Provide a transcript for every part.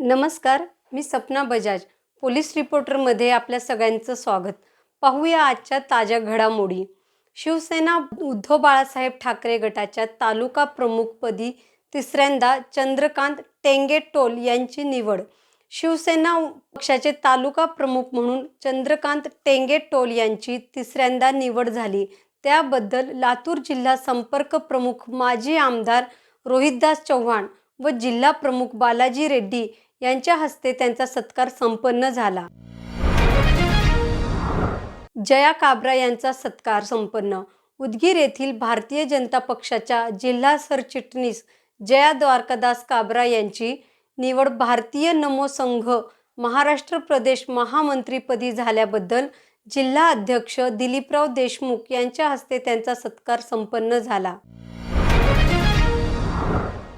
नमस्कार, मी सपना बजाज, पोलीस रिपोर्टरमध्ये आपल्या सगळ्यांचं स्वागत. पाहूया आजच्या ताज्या घडामोडी. शिवसेना उद्धव बाळासाहेब ठाकरे गटाच्या तालुका प्रमुखपदी तिसऱ्यांदा चंद्रकांत टेंगेटोल यांची निवड. शिवसेना पक्षाचे तालुका प्रमुख म्हणून चंद्रकांत टेंगेटोल यांची तिसऱ्यांदा निवड झाली. त्याबद्दल लातूर जिल्हा संपर्क प्रमुख माजी आमदार रोहितदास चव्हाण व जिल्हा प्रमुख बालाजी रेड्डी यांच्या हस्ते त्यांचा सत्कार संपन्न झाला. जया काबरा यांचा सत्कार संपन्न. उदगीर येथील भारतीय जनता पक्षाच्या जिल्हा सरचिटणीस जया द्वारकादास काबरा यांची निवड भारतीय नमो संघ महाराष्ट्र प्रदेश महामंत्रीपदी झाल्याबद्दल जिल्हा अध्यक्ष दिलीपराव देशमुख यांच्या हस्ते त्यांचा सत्कार संपन्न झाला.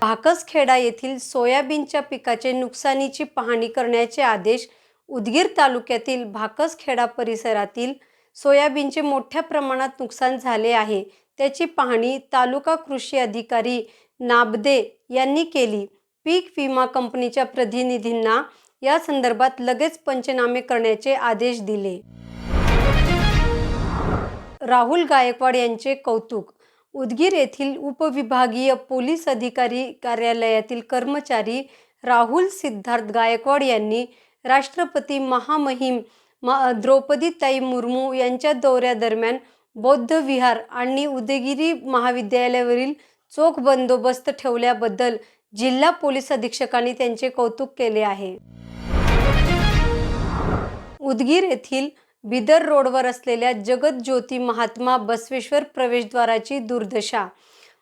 भाकसखेडा येथील सोयाबीनच्या पिकाचे नुकसानीची पाहणी करण्याचे आदेश. उदगीर तालुक्यातील भाकसखेडा परिसरातील सोयाबीनचे मोठ्या प्रमाणात नुकसान झाले आहे. त्याची पाहणी तालुका कृषी अधिकारी नाबदे यांनी केली. पीक विमा कंपनीच्या प्रतिनिधींना या संदर्भात लगेच पंचनामे करण्याचे आदेश दिले. राहुल गायकवाड यांचे कौतुक. उदगीर येथील उपविभागीय पोलीस अधिकारी कार्यालयातील कर्मचारी राहुल सिद्धार्थ गायकवाड यांनी राष्ट्रपती महामहिम द्रौपदीताई मुर्मू यांच्या दौऱ्यादरम्यान बौद्ध विहार आणि उदगीरी महाविद्यालयावरील चोख बंदोबस्त ठेवल्याबद्दल जिल्हा पोलीस अधीक्षकांनी त्यांचे कौतुक केले आहे. उदगीर येथील बिदर रोडवर असलेल्या जगतज्योती महात्मा बसवेश्वर प्रवेशद्वाराची दुर्दशा.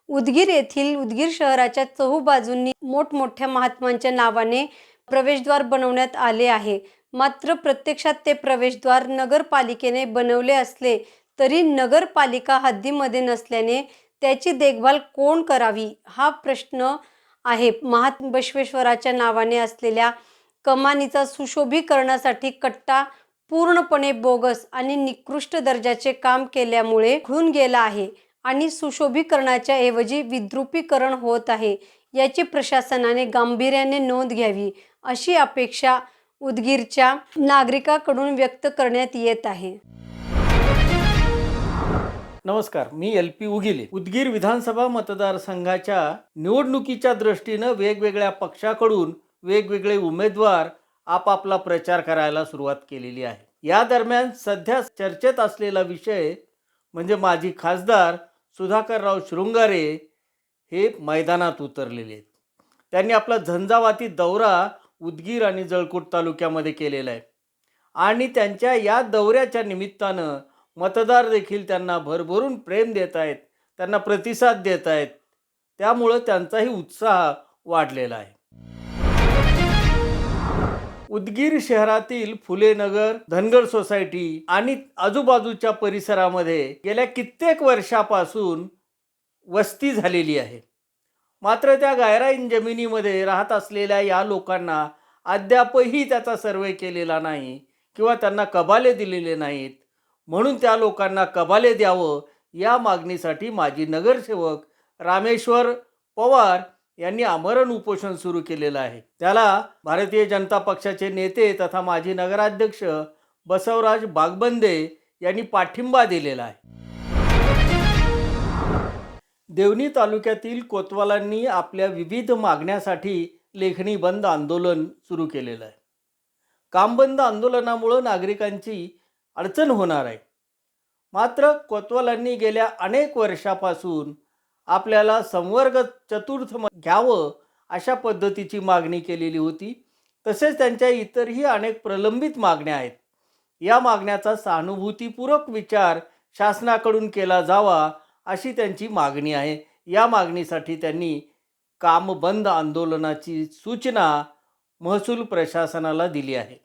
उदगीर येथील उदगीर शहराच्या चहूबाजूंनी मोठमोठ्या महात्मांच्या नावाने प्रवेशद्वार बनवण्यात आले आहे. मात्र प्रत्यक्षात ते प्रवेशद्वार नगरपालिकेने बनवले असले तरी नगरपालिका हद्दीमध्ये नसल्याने त्याची देखभाल कोण करावी हा प्रश्न आहे. महात्मा बसवेश्वराच्या नावाने असलेल्या कमानीचा सुशोभीकरणासाठी कट्टा पूर्णपणे बोगस आणि निकृष्ट दर्जाचे काम केल्यामुळे खुळून गेला आहे आणि सुशोभीकरणाच्या ऐवजी विद्रुपीकरण होत आहे. याची प्रशासनाने गांभीर्याने नोंद घ्यावी अशी अपेक्षा उदगीरच्या नागरिकांकडून व्यक्त करण्यात येत आहे. नमस्कार, मी LP उगिले. उदगीर विधानसभा मतदारसंघाच्या निवडणुकीच्या दृष्टीनं वेगवेगळ्या पक्षाकडून वेगवेगळे उमेदवार आपापला प्रचार करायला सुरुवात केलेली आहे. या दरम्यान सध्या चर्चेत असलेला विषय म्हणजे माजी खासदार सुधाकरराव शृंगारे हे मैदानात उतरलेले आहेत. त्यांनी आपला झंझावाती दौरा उदगीर आणि जळकोट तालुक्यामध्ये केलेला आहे आणि त्यांच्या या दौऱ्याच्या निमित्तानं मतदार देखील त्यांना भरभरून प्रेम देत आहेत, त्यांना प्रतिसाद देत आहेत. त्यामुळं त्यांचाही उत्साह वाढलेला आहे. उदगीर शहरातील फुलेनगर, धनगर सोसायटी आणि आजूबाजूच्या परिसरामध्ये गेल्या कित्येक वर्षापासून वस्ती झालेली आहे. मात्र त्या गायरान जमिनीमध्ये राहत असलेल्या या लोकांना अद्यापही त्याचा सर्वे केलेला नाही किंवा त्यांना कबाले दिलेले नाहीत. म्हणून त्या लोकांना कबाले द्यावं या मागणीसाठी माजी नगरसेवक रामेश्वर पवार यांनी आमरण उपोषण सुरू केलेलं आहे. त्याला भारतीय जनता पक्षाचे नेते तथा माजी नगराध्यक्ष बसवराज बागबंदे यांनी पाठिंबा दिलेला आहे. देवणी तालुक्यातील कोतवालांनी आपल्या विविध मागण्यासाठी लेखणी बंद आंदोलन सुरू केलेलं आहे. काम बंद आंदोलनामुळे नागरिकांची अडचण होणार आहे. मात्र कोतवालांनी गेल्या अनेक वर्षापासून आपल्याला संवर्ग चतुर्थ घ्यावं अशा पद्धतीची मागणी केलेली होती. तसेच त्यांच्या इतरही अनेक प्रलंबित मागण्या आहेत. या मागण्याचा सहानुभूतीपूर्वक विचार शासनाकडून केला जावा अशी त्यांची मागणी आहे. या मागणीसाठी त्यांनी काम बंद आंदोलनाची सूचना महसूल प्रशासनाला दिली आहे.